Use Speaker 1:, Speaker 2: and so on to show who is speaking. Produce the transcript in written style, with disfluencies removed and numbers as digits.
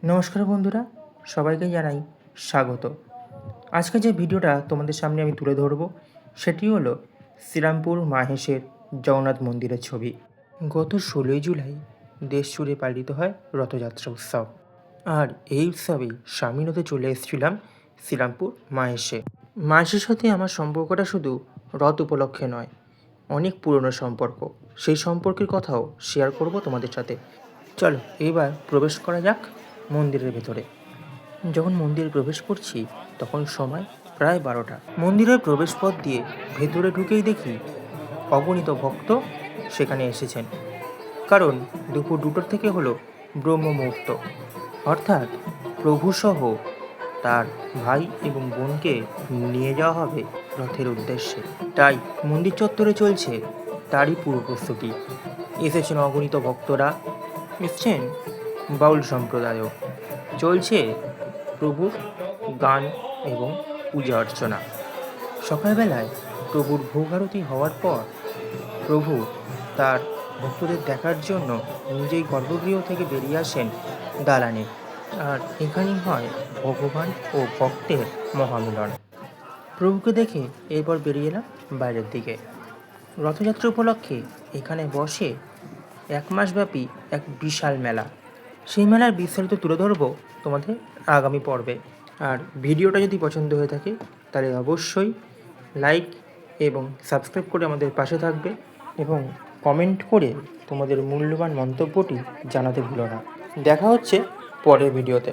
Speaker 1: নমস্কার বন্ধুরা, সবাইকে জানাই স্বাগত। আজকে যে ভিডিওটা তোমাদের সামনে আমি তুলে ধরব সেটি হলো শ্রীরামপুর মাহেশের জগন্নাথ মন্দিরের ছবি। গত 16ই জুলাই দেশ জুড়ে পালিত হয় রথযাত্রা উৎসব, আর এই উৎসবেই সামিল হতে চলে এসেছিলাম শ্রীরামপুর মাহেশে। মাহেশের সাথে আমার সম্পর্কটা শুধু রথ উপলক্ষে নয়, অনেক পুরনো সম্পর্ক। সেই সম্পর্কের কথাও শেয়ার করব তোমাদের সাথে। চলো এবার প্রবেশ করা যাক মন্দিরের ভেতরে। যখন মন্দিরে প্রবেশ করছি তখন সময় প্রায় 12টা। মন্দিরের প্রবেশপথ দিয়ে ভেতরে ঢুকেই দেখি অগণিত ভক্ত সেখানে এসেছেন, কারণ দুপুর 2টোর থেকে হলো ব্রহ্ম মুহূর্ত, অর্থাৎ প্রভুসহ তার ভাই এবং বোনকে নিয়ে যাওয়া হবে রথের উদ্দেশ্যে। তাই মন্দির চত্বরে চলছে তারই পূর্ব প্রস্তুতি। এসেছেন অগণিত ভক্তরা, এসছেন বাউল সম্প্রদায়ও, চলছে প্রভুর গান এবং পূজা অর্চনা। সকালবেলায় প্রভুর ভোগ আরতি হওয়ার পর প্রভু তার ভক্তদের দেখার জন্য নিজেই গর্ভগৃহ থেকে বেরিয়ে আসেন দালানে, আর এখানেই হয় ভগবান ও ভক্তের মহামিলন। প্রভুকে দেখে এরপর বেরিয়ে এলাম বাইরের দিকে। রথযাত্রা উপলক্ষে এখানে বসে 1 মাসব্যাপী এক বিশাল মেলা। সেই মেলার বিস্তারিত তুলে ধরবো তোমাদের আগামী পর্বে। আর ভিডিওটা যদি পছন্দ হয়ে থাকে তাহলে অবশ্যই লাইক এবং সাবস্ক্রাইব করে আমাদের পাশে থাকবে, এবং কমেন্ট করে তোমাদের মূল্যবান মন্তব্যটি জানাতে ভুলো না। দেখা হচ্ছে পরের ভিডিওতে।